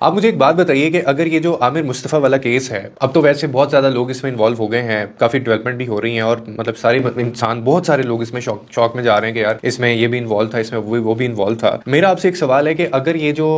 आप मुझे एक बात बताइए कि अगर ये जो आमिर मुस्तफ़ा वाला केस है, अब तो वैसे बहुत ज़्यादा लोग इसमें इन्वॉल्व हो गए हैं, काफ़ी डेवलपमेंट भी हो रही है और मतलब सारे इंसान बहुत सारे लोग इसमें शौक में जा रहे हैं कि यार इसमें ये भी इन्वॉल्व था, इसमें वो भी इन्वॉल्व था। मेरा आपसे एक सवाल है कि अगर ये जो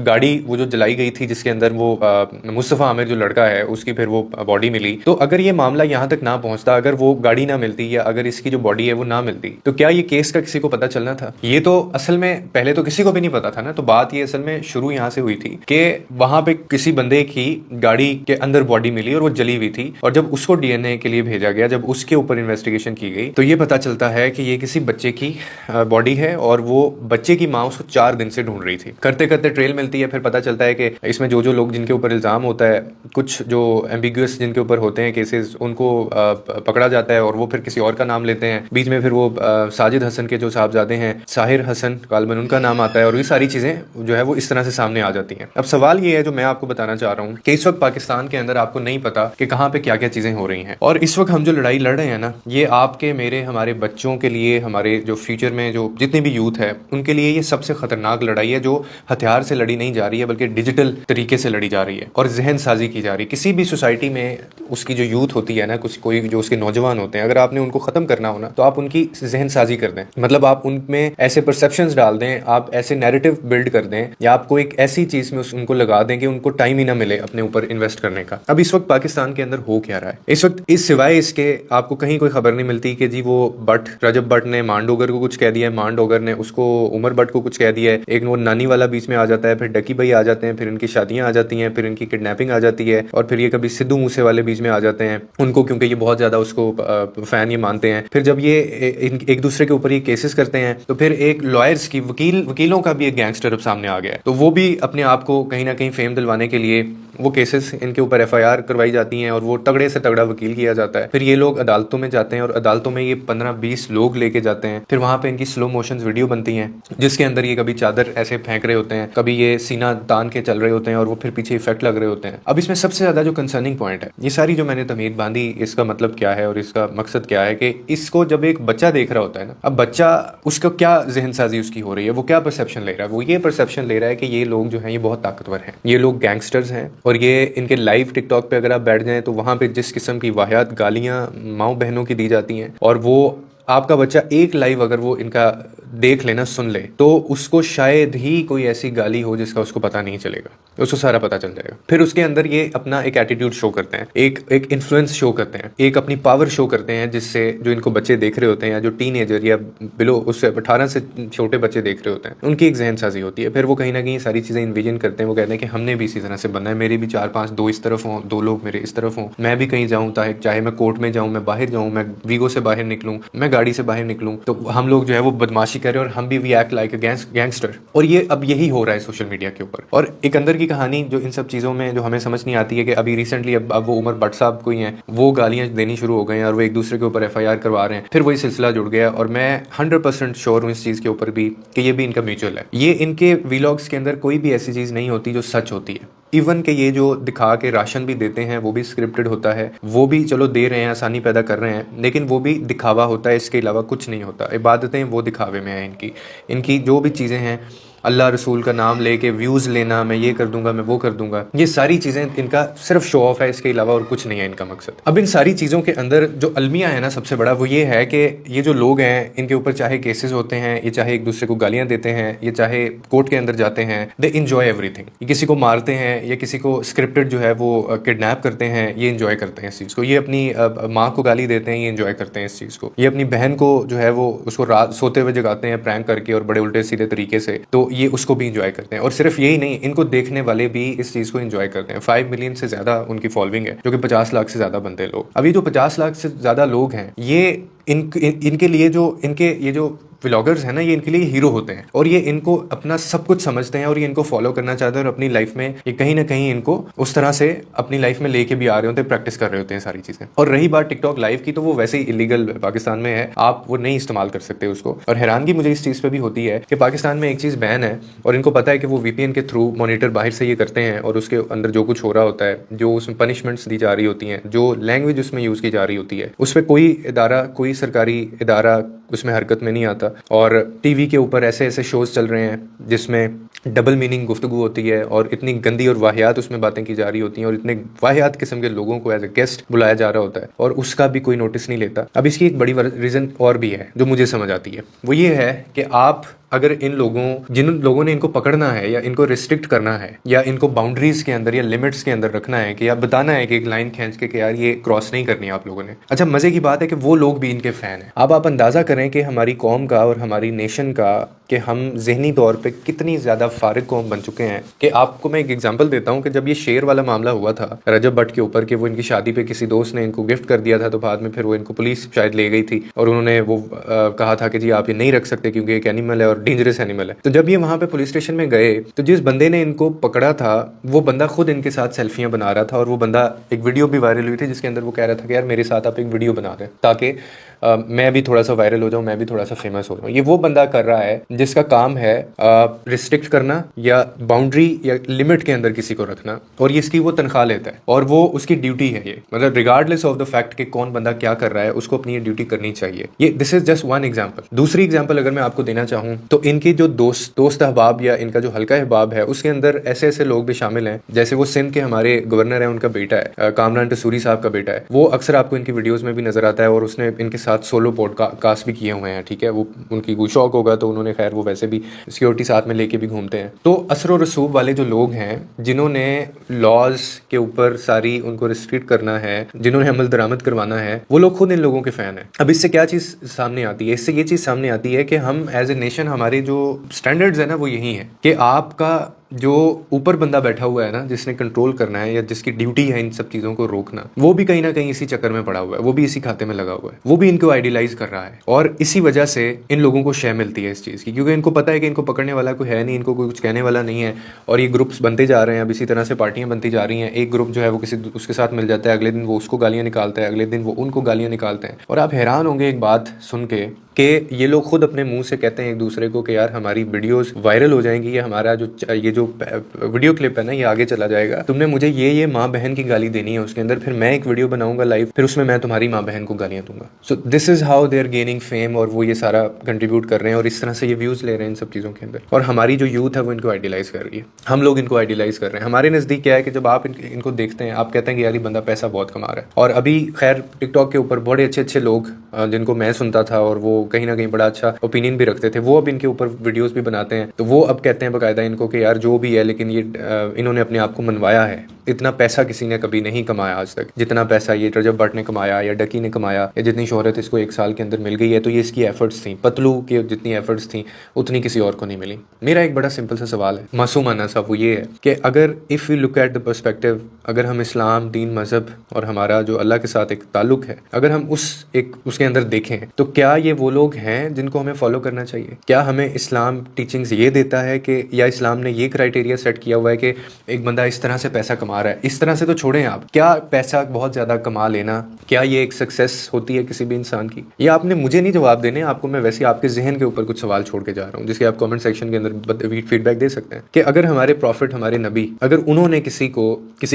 गाड़ी वो जो जलाई गई थी जिसके अंदर वो मुस्तफ़ा आमिर जो लड़का है उसकी फिर वो बॉडी मिली, तो अगर ये मामला यहाँ तक ना पहुंचता, अगर वो गाड़ी ना मिलती या अगर इसकी जो बॉडी है वो ना मिलती, तो क्या ये केस का किसी को पता चलना था? ये तो असल में पहले तो किसी को भी नहीं पता था ना। तो बात ये असल में शुरू यहाँ से हुई थी कि वहां पे किसी बंदे की गाड़ी के अंदर बॉडी मिली और वो जली हुई थी, और जब उसको डीएनए के लिए भेजा गया, जब उसके ऊपर इन्वेस्टिगेशन की गई, तो ये पता चलता है कि ये किसी बच्चे की बॉडी है और वो बच्चे की माँ उसको 4 दिन से ढूंढ रही थी। करते करते ट्रेल मिलती है, फिर पता चलता है कि इसमें जो जो लोग जिनके ऊपर इल्जाम होता है, कुछ जो एम्बिगुअस जिनके ऊपर होते हैं केसेस, उनको पकड़ा जाता है और वो फिर किसी और का नाम लेते हैं। बीच में फिर वो साजिद हसन के जो साहबजादे हैं, साहिर हसन गालबन, उनका नाम आता है और ये सारी चीजें जो है वो इस तरह से सामने आ जाती हैं। अब सवाल ये है जो मैं आपको बताना चाह रहा हूँ कि इस वक्त पाकिस्तान के अंदर आपको नहीं पता कि कहाँ पे क्या क्या चीजें हो रही हैं, और इस वक्त हम जो लड़ाई लड़ रहे हैं ना, ये आपके मेरे हमारे बच्चों के लिए, हमारे जो फ्यूचर में जो जितने भी यूथ है उनके लिए ये सबसे खतरनाक लड़ाई है, जो हथियार से लड़ी नहीं जा रही है बल्कि डिजिटल तरीके से लड़ी जा रही है और जहन साजी की जा रही है। किसी भी सोसाइटी में उसकी जो यूथ होती है ना, कुछ कोई जो उसके नौजवान होते हैं, अगर आपने उनको खत्म करना हो ना, तो आप उनकी जहन साजी कर दें, मतलब आप उनमें ऐसे परसेप्शंस डाल दें, आप ऐसे नैरेटिव बिल्ड कर दें, या आपको एक ऐसी चीज में उनको लगा दें कि उनको टाइम ही ना मिले अपने ऊपर इन्वेस्ट करने का। अब इस वक्त पाकिस्तान के अंदर हो क्या रहा है इस वक्त, इस सिवाय इसके आपको कहीं कोई खबर नहीं मिलती कि जी वो रजब भट्ट ने मान डोगर को कुछ कह दिया है, मान डोगर ने उसको उमर भट्ट को कुछ कह दिया है, एक वो नानी वाला बीच में आ जाता है, फिर डकी भाई आ जाते हैं, फिर इनकी शादियां आ जाती हैं, फिर इनकी किडनैपिंग आ जाती है, और फिर ये कभी सिद्धू मूसे वाले बीच में आ जाते हैं उनको, क्योंकि ये बहुत ज्यादा उसको फैन ये मानते हैं। फिर जब ये एक दूसरे के ऊपर ये केसेस करते हैं, तो फिर एक लॉयर्स की वकीलों का भी एक गैंगस्टर अब सामने आ गया है, तो वो भी अपने आप को कहीं ना कहीं फेम दिलवाने के लिए वो केसेस इनके ऊपर एफआईआर करवाई जाती हैं और वो तगड़े से तगड़ा वकील किया जाता है। फिर ये लोग अदालतों में जाते हैं और अदालतों में ये 15-20 लोग लेके जाते हैं, फिर वहां पे इनकी स्लो मोशन वीडियो बनती हैं जिसके अंदर ये कभी चादर ऐसे फेंक रहे होते हैं, कभी ये सीना तान के चल रहे होते हैं और वो फिर पीछे इफेक्ट लग रहे होते हैं। अब इसमें सबसे ज्यादा जो कंसर्निंग पॉइंट है, ये सारी जो मैंने तमीद बांधी, इसका मतलब क्या है और इसका मकसद क्या है कि इसको जब एक बच्चा देख रहा होता है ना, अब बच्चा उसका क्या जहन साजी उसकी हो रही है, वो क्या परसेप्शन ले रहा है, वो ये परसेप्शन ले रहा है कि ये लोग जो है ये बहुत ताकतवर हैं, ये लोग गैंगस्टर्स हैं, और ये इनके लाइव टिकटॉक पे अगर आप बैठ जाएं तो वहां पे जिस किस्म की वाहियात गालियां माँ बहनों की दी जाती हैं, और वो आपका बच्चा एक लाइव अगर वो इनका देख लेना, सुन ले, तो उसको शायद ही कोई ऐसी गाली हो जिसका उसको पता नहीं चलेगा, उसको सारा पता चल जाएगा। फिर उसके अंदर ये अपना एक एटीट्यूड शो करते हैं, एक इन्फ्लुएंस शो करते हैं, एक अपनी पावर शो करते हैं, जिससे जो इनको बच्चे देख रहे होते हैं या जो टीनेजर या बिलो उससे 18 से छोटे बच्चे देख रहे होते हैं, उनकी एक जहन साजी होती है। फिर वो कहीं ना कहीं सारी चीजें इन्विजन करते हैं, वो कहते हैं कि हमने भी इसी तरह से बनना है, मेरे भी 4-5 दो इस तरफ हों, 2 लोग मेरे इस तरफ हों, मैं भी कहीं जाऊँ, चाहे मैं कोर्ट में जाऊँ, मैं बाहर जाऊँ, मैं वीगो से बाहर निकलूँ, मैं गाड़ी से बाहर निकलूँ, तो हम लोग जो है वो बदमाशी करें और हम भी एक्ट लाइक अ गैंगस्टर। और ये अब यही हो रहा है सोशल मीडिया के ऊपर। और एक अंदर की कहानी जो इन सब चीज़ों में जो हमें समझ नहीं आती है कि अभी रिसेंटली अब वो उमर भट्ट साहब कोई हैं, वो गालियां देनी शुरू हो गए हैं और वो एक दूसरे के ऊपर एफआईआर करवा रहे हैं, फिर वही सिलसिला जुड़ गया। और मैं 100% श्योर हूँ इस चीज़ के ऊपर भी कि ये भी इनका म्यूचुअल है। ये इनके वीलॉग्स के अंदर कोई भी ऐसी चीज़ नहीं होती जो सच होती है। इवन के ये जो दिखा के राशन भी देते हैं वो भी स्क्रिप्टेड होता है, वो भी चलो दे रहे हैं, आसानी पैदा कर रहे हैं, लेकिन वो भी दिखावा होता है, इसके अलावा कुछ नहीं होता। इबादतें वो दिखावे में है इनकी, इनकी जो भी चीज़ें हैं, अल्लाह रसूल का नाम लेके व्यूज़ लेना, मैं ये कर दूंगा, मैं वो कर दूंगा, ये सारी चीज़ें इनका सिर्फ शो ऑफ है, इसके अलावा और कुछ नहीं है इनका मकसद। अब इन सारी चीज़ों के अंदर जो अलमिया है ना, सबसे बड़ा वो ये है कि ये जो लोग हैं इनके ऊपर चाहे केसेस होते हैं, ये चाहे एक दूसरे को गालियाँ देते हैं, ये चाहे कोर्ट के अंदर जाते हैं, दे इंजॉय एवरीथिंग। ये किसी को मारते हैं या किसी को स्क्रिप्टेड जो है वो किडनैप करते हैं, ये इंजॉय करते हैं इस चीज़ को। ये अपनी माँ को गाली देते हैं, ये इंजॉय करते हैं इस चीज़ को। ये अपनी बहन को जो है वो उसको रात सोते हुए जगाते हैं प्रैंक करके और बड़े उल्टे सीधे तरीके से, तो ये उसको भी इंजॉय करते हैं। और सिर्फ यही नहीं, इनको देखने वाले भी इस चीज़ को इंजॉय करते हैं। 5 मिलियन से ज़्यादा उनकी फॉलोइंग है, जो कि 50 लाख से ज़्यादा बनते हैं लोग। अभी जो 50 लाख से ज़्यादा लोग हैं, ये इनके लिए जो ये जो व्लॉगर्स हैं ना, ये इनके लिए हीरो होते हैं और ये इनको अपना सब कुछ समझते हैं और ये इनको फॉलो करना चाहते हैं और अपनी लाइफ में ये कहीं ना कहीं इनको उस तरह से अपनी लाइफ में लेके भी आ रहे होते हैं, प्रैक्टिस कर रहे होते हैं सारी चीज़ें। और रही बात टिकटॉक लाइव की, तो वो वैसे ही इलीगल पाकिस्तान में है, आप वो नहीं इस्तेमाल कर सकते उसको। और हैरानगी मुझे इस चीज़ पर भी होती है कि पाकिस्तान में एक चीज़ बैन है और इनको पता है कि वो वीपीएन के थ्रू मॉनिटर बाहर से ये करते हैं और उसके अंदर जो कुछ हो रहा होता है, जो उसमें पनिशमेंट्स दी जा रही होती हैं, जो लैंग्वेज उसमें यूज़ की जा रही होती है, उस पर कोई इदारा, कोई सरकारी इदारा, उसमें हरकत में नहीं आता। और टीवी के ऊपर ऐसे ऐसे शोज चल रहे हैं जिसमें डबल मीनिंग गुफ्तगू होती है और इतनी गंदी और वाहियात उसमें बातें की जा रही होती हैं और इतने वाहियात किस्म के लोगों को एज ए गेस्ट बुलाया जा रहा होता है और उसका भी कोई नोटिस नहीं लेता। अब इसकी एक बड़ी रीज़न और भी है जो मुझे समझ आती है, वो ये है कि आप अगर इन लोगों जिन लोगों ने इनको पकड़ना है या इनको रिस्ट्रिक्ट करना है या इनको बाउंड्रीज के अंदर या लिमिट्स के अंदर रखना है कि या बताना है कि एक लाइन खींच के कि यार ये क्रॉस नहीं करनी है आप लोगों ने। अच्छा, मजे की बात है कि वो लोग भी इनके फैन हैं। अब आप अंदाजा करें कि हमारी कौम का और हमारी नेशन का कि हम जहनी तौर पे कितनी ज़्यादा फारिग कौम बन चुके हैं। कि आपको मैं एक एग्जांपल देता हूँ कि जब ये शेर वाला मामला हुआ था रजब भट्ट के ऊपर कि वो इनकी शादी पे किसी दोस्त ने इनको गिफ्ट कर दिया था, तो बाद में फिर वो इनको पुलिस शायद ले गई थी और उन्होंने वो कहा था कि जी आप ये नहीं रख सकते क्योंकि एक एनिमल है और डेंजरस एनिमल है। तो जब ये वहाँ पे पुलिस स्टेशन में गए तो जिस बंदे ने इनको पकड़ा था वो बंदा खुद इनके साथ सेल्फियाँ बना रहा था और वो बंदा, एक वीडियो भी वायरल हुई थी जिसके अंदर वो कह रहा था कि यार मेरे साथ आप एक वीडियो बना दें ताकि मैं भी थोड़ा सा वायरल हो जाऊं, मैं भी थोड़ा सा फेमस हो जाऊं। ये वो बंदा कर रहा है जिसका काम है रिस्ट्रिक्ट करना या बाउंड्री या लिमिट के अंदर किसी को रखना, और ये इसकी वो तनख्वाह लेता है और वो उसकी ड्यूटी है। ये मतलब रिगार्डलेस ऑफ द फैक्ट कि कौन बंदा क्या कर रहा है उसको अपनी ये ड्यूटी करनी चाहिए। ये this is just one example. दूसरी एग्जाम्पल अगर मैं आपको देना चाहूँ तो इनके जो दोस्त अहबाब या इनका जो हल्का अहबाब है उसके अंदर ऐसे ऐसे लोग भी शामिल हैं, जैसे वो सिंध के हमारे गवर्नर है, उनका बेटा है कामरान टसूरी साहब का बेटा है। वो अक्सर आपको इनकी वीडियोज में भी नजर आता है और उसने इनके साथ सोलो पॉडकास्ट भी किए हुए हैं। ठीक है, वो उनकी कोई शौक होगा तो उन्होंने, खैर वो वैसे भी सिक्योरिटी साथ में लेके भी घूमते हैं। तो असर और रसूब वाले जो लोग हैं जिन्होंने लॉज के ऊपर सारी उनको रिस्ट्रिक्ट करना है, जिन्होंने अमल दरामद करवाना है, वो लोग खुद इन लोगों के फैन है। अब इससे क्या चीज सामने आती है? इससे ये चीज सामने आती है कि हम एज ए नेशन, हमारे जो स्टैंडर्ड्स है ना वो यही है कि आपका जो ऊपर बंदा बैठा हुआ है ना, जिसने कंट्रोल करना है या जिसकी ड्यूटी है इन सब चीज़ों को रोकना, वो भी कहीं ना कहीं इसी चक्कर में पड़ा हुआ है, वो भी इसी खाते में लगा हुआ है, वो भी इनको आइडियलाइज कर रहा है और इसी वजह से इन लोगों को शय मिलती है इस चीज़ की, क्योंकि इनको पता है कि इनको पकड़ने वाला कोई है नहीं, इनको कोई कुछ कहने वाला नहीं है और ये ग्रुप्स बनते जा रहे हैं। अब इसी तरह से पार्टियां बनती जा रही हैं। एक ग्रुप जो है वो किसी उसके साथ मिल जाता है, अगले दिन वो उसको गालियाँ निकालता है, अगले दिन वो उनको गालियाँ निकालते हैं। और आप हैरान होंगे एक बात सुन के कि ये लोग खुद अपने मुंह से कहते हैं एक दूसरे को कि यार हमारी वीडियोस वायरल हो जाएंगी, या हमारा जो ये जो वीडियो क्लिप है ना ये आगे चला जाएगा, तुमने मुझे ये माँ बहन की गाली देनी है उसके अंदर, फिर मैं एक वीडियो बनाऊंगा लाइव, फिर उसमें मैं तुम्हारी माँ बहन को गालियां दूंगा। So this is how they are gaining fame और वो ये सारा कंट्रीब्यूट कर रहे हैं और इस तरह से ये व्यूज ले रहे हैं इन सब चीज़ों के अंदर। और हमारी जो यूथ है वो इनको आइडियलाइज कर रही है, हम लोग इनको आइडियलाइज कर रहे हैं। हमारे नज़दीक क्या है कि जब आप इनको देखते हैं आप कहते हैं कि यार ये बंदा पैसा बहुत कमा रहा है। और अभी खैर टिकटॉक के ऊपर बड़े अच्छे अच्छे लोग जिनको मैं सुनता था और वो कहीं ना कहीं बड़ा अच्छा ओपिनियन भी रखते थे, वो अब इनके ऊपर वीडियोस भी बनाते हैं। तो वो अब कहते हैं बाकायदा इनको कि यार जो भी है लेकिन ये इन्होंने अपने आप को मनवाया है। इतना पैसा किसी ने कभी नहीं कमाया आज तक जितना पैसा ये रजब भट्ट ने कमाया या डकी ने कमाया, या जितनी शोहरत इसको एक साल के अंदर मिल गई है तो ये इसकी एफर्ट्स थी। पतलू की जितनी एफर्ट्स थी उतनी किसी और को नहीं मिली। मेरा एक बड़ा सिंपल सा सवाल है, मासूमाना सा, वो ये है कि अगर if you look at the perspective, अगर हम इस्लाम, दीन, मजहब और हमारा जो अल्लाह के साथ एक ताल्लुक है, अगर हम उसके अंदर देखें तो क्या ये वो लोग हैं जिनको हमें फॉलो करना चाहिए? क्या हमें इस्लाम टीचिंग्स ये देता है कि, या इस्लाम ने ये क्राइटेरिया सेट किया हुआ है कि एक बंदा इस तरह से पैसा कमा रहा है, इस तरह से तो छोड़ें आप, क्या पैसा बहुत ज़्यादा कमा लेना क्या ये एक सक्सेस होती है किसी भी इंसान की? ये आपने मुझे नहीं जवाब देने, आपको मैं वैसे आपके जहन के ऊपर कुछ सवाल छोड़ के जा रहा हूँ जिसके आप कमेंट सेक्शन के अंदर फीडबैक दे सकते हैं कि अगर हमारे प्रॉफिट, हमारे नबी, अगर उन्होंने किसी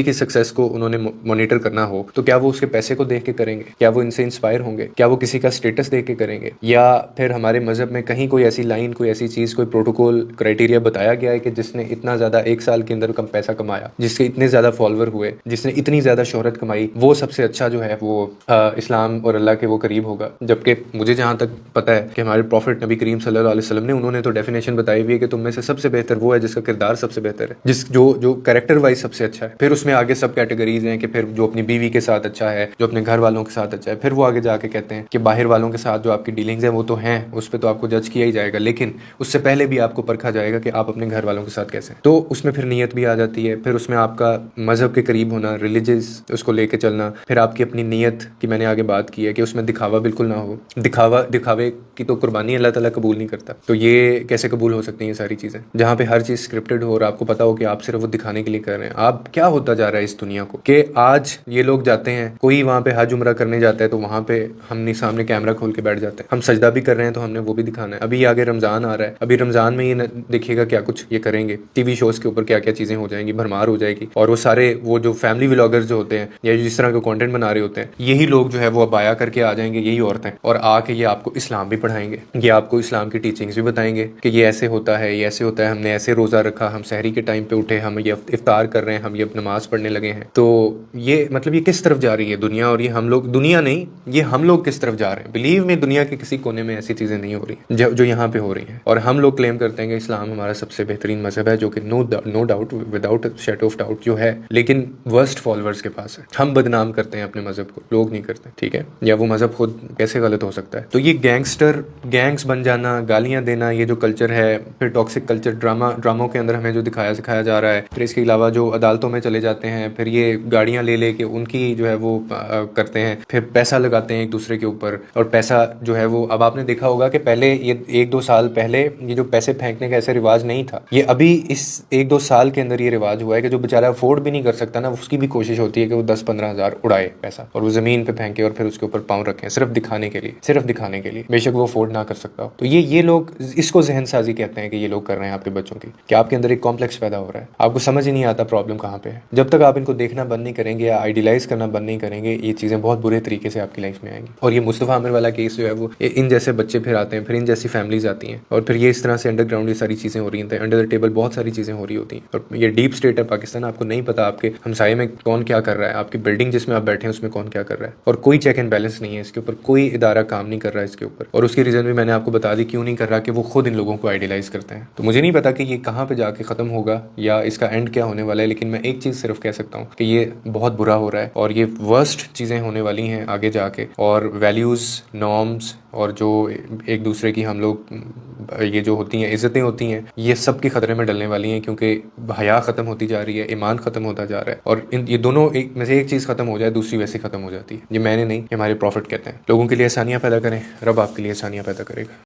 की सक्सेस को उन्होंने मॉनिटर करना हो तो क्या वो उसके पैसे को देख के करेंगे? क्या वो इनसे इंस्पायर होंगे? क्या वो किसी का स्टेटस देख के करेंगे? या फिर हमारे मजहब में कहीं कोई ऐसी लाइन, कोई ऐसी चीज़, कोई प्रोटोकॉल, क्राइटेरिया बताया गया है कि जिसने इतना ज़्यादा एक साल के अंदर कम पैसा कमाया, जिसके इतने ज़्यादा फॉलोअर हुए, जिसने इतनी ज़्यादा शोहरत कमाई, वो सबसे अच्छा जो है वो इस्लाम और अल्लाह के वो करीब होगा? जबकि मुझे जहाँ तक पता है कि हमारे प्रॉफिट नबी करीम सल्लल्लाहु अलैहि वसल्लम ने, उन्होंने तो डेफिनेशन बताई हुई है कि तुम में से सबसे बेहतर वो है जिसका किरदार सबसे बेहतर है, जो कैरेक्टर वाइज सबसे अच्छा है। फिर उसमें आगे सब कैटेगरीज हैं कि फिर जो अपनी बीवी के साथ अच्छा है, जो अपने घर वालों के साथ अच्छा है, फिर वो आगे जाके कहते हैं कि बाहर वालों के साथ जो आपकी डीलिंग्स हैं वो तो हैं, उस पर तो आपको जज किया ही जाएगा, लेकिन उससे पहले भी आपको परखा जाएगा कि आप अपने घर वालों के साथ कैसे हैं। तो उसमें फिर नीयत भी आ जाती है, फिर उसमें आपका मजहब के करीब होना, रिलीजियस उसको लेके चलना, फिर आपकी अपनी नीयत की मैंने आगे बात की है कि उसमें दिखावा बिल्कुल ना हो। दिखावे की तो कुर्बानी अल्लाह ताला कबूल नहीं करता, तो ये कैसे कबूल हो सकती हैं सारी चीज़ें जहाँ पे हर चीज़ स्क्रिप्टेड हो और आपको पता हो कि आप सिर्फ वो दिखाने के लिए कर रहे हैं। आप क्या होता जा रहा है इस दुनिया को कि आज ये लोग जाते हैं, कोई वहाँ पे हज उम्रा करने जाता है तो वहाँ पे हम नहीं सामने कैमरा खोल के बैठ जाते हैं, हम सजदा भी कर रहे हैं तो हमने वो भी दिखाना है। अभी आगे रमज़ान आ रहा है, अभी रमज़ान में ये देखिएगा क्या कुछ ये करेंगे, टीवी शोज़ के ऊपर क्या क्या चीज़ें हो जाएंगी, भरमार हो जाएगी। और वो सारे वो जो फैमिली व्लॉगर्स जो होते हैं या जिस तरह का कंटेंट बना रहे होते हैं, यही लोग जो है वो अबाया करके आ जाएंगे, यही औरतें, और आके ये आपको इस्लाम भी पढ़ाएंगे, ये आपको इस्लाम की टीचिंग्स भी बताएंगे कि ये ऐसे होता है, ये ऐसे होता है, हमने ऐसे रोज़ा रखा, हम सहरी के टाइम पे उठे, हम ये इफ्तार कर रहे हैं, हम ये नमाज पढ़ने लगे हैं। तो ये मतलब ये किस तरफ जा रही है दुनिया, और ये हम लोग, दुनिया नहीं, ये हम लोग किस तरफ जा रहे हैं। बिलीव में दुनिया के किसी कोने में ऐसी चीज़ें नहीं हो रही जो यहाँ पे हो रही हैं। और हम लोग क्लेम करते हैं कि इस्लाम हमारा सबसे बेहतरीन मजहब है, जो कि no doubt without shadow of doubt जो है, लेकिन वर्स्ट फॉलोअर्स के पास है। हम बदनाम करते हैं अपने मजहब को, लोग नहीं करते, ठीक है। या वो मजहब खुद कैसे गलत हो सकता है। तो ये गैंगस्टर गैंग्स बन जाना, गालियाँ देना, ये जो कल्चर है, फिर टॉक्सिक कल्चर, ड्रामों के अंदर हमें जो दिखाया सिखाया जा रहा है, फिर इसके अलावा जो अदालतों में चले जाते हैं, फिर ये गाड़ियाँ ले लेके उनकी जो है वो करते हैं, फिर पैसा लगाते हैं एक दूसरे के ऊपर। और पैसा जो है वो, अब आपने देखा होगा कि पहले ये 1-2 साल पहले ये जो पैसे फेंकने का ऐसे रिवाज नहीं था, ये अभी इस 1-2 साल के अंदर ये रिवाज हुआ है कि जो बेचारा अफोर्ड भी नहीं कर सकता ना, उसकी भी कोशिश होती है कि वो 10-15 हज़ार उड़ाए पैसा, और वो जमीन पे फेंके और फिर उसके ऊपर पाँव रखें, सिर्फ दिखाने के लिए, सिर्फ दिखाने के लिए, बेशक वो अफोर्ड ना कर सकता हो। तो ये लोग, इसको जहन साजी कहते हैं कि ये लोग कर रहे हैं आपके बच्चों की, कि आपके अंदर एक कॉम्प्लेक्स पैदा हो रहा है, आपको समझ ही नहीं आता प्रॉब्लम कहाँ पे है। जब तक आप इनको देखना बंद नहीं करेंगे या आइडियलाइज करना बंद नहीं करेंगे, ये चीज़ें बहुत बुरे तरीके से आपकी लाइफ में आएंगी। और ये मुस्तफ़ा आमिर वाला केस जो है वो, इन जैसे बच्चे फिर आते हैं, फिर इन जैसी फैमिलीज आती हैं, और फिर ये इस तरह से अंडरग्राउंड ये सारी चीज़ें हो रही हैं, अंडर द टेबल बहुत सारी चीज़ें हो रही होती हैं। और ये डीप स्टेट है पाकिस्तान, आपको नहीं पता आपके हमसाये में कौन क्या कर रहा है, आपकी बिल्डिंग जिसमें आप बैठे हैं उसमें कौन क्या कर रहा है, और कोई चेक एंड बैलेंस नहीं है इसके ऊपर, कोई इदारा काम नहीं कर रहा है इसके ऊपर। और उसकी रीज़न भी मैंने आपको बता दी क्यों नहीं कर रहा, कि वो खुद इन लोगों को आइडियलाइज करते हैं। तो मुझे नहीं पता कि ये कहाँ पे जाके ख़त्म होगा या इसका एंड क्या होने वाला है, लेकिन मैं एक चीज़ सिर्फ कह सकता हूँ कि ये बहुत बुरा हो रहा है, और ये वर्स्ट चीज़ें होने वाली हैं आगे जाके। और वैल्यूज़, नॉर्म्स, और जो एक दूसरे की हम लोग ये जो होती हैं इज़्ज़तें होती हैं, ये सब की ख़तरे में डलने वाली हैं, क्योंकि हया ख़त्म होती जा रही है, ईमान ख़त्म होता जा रहा है। और ये दोनों एक में से एक चीज़ ख़त्म हो जाए, दूसरी वैसे ख़त्म हो जाती है। ये मैंने नहीं, ये हमारे प्रॉफिट कहते हैं। लोगों के लिए आसानियाँ पैदा करें, रब आपके लिए आसानियाँ पैदा करेगा।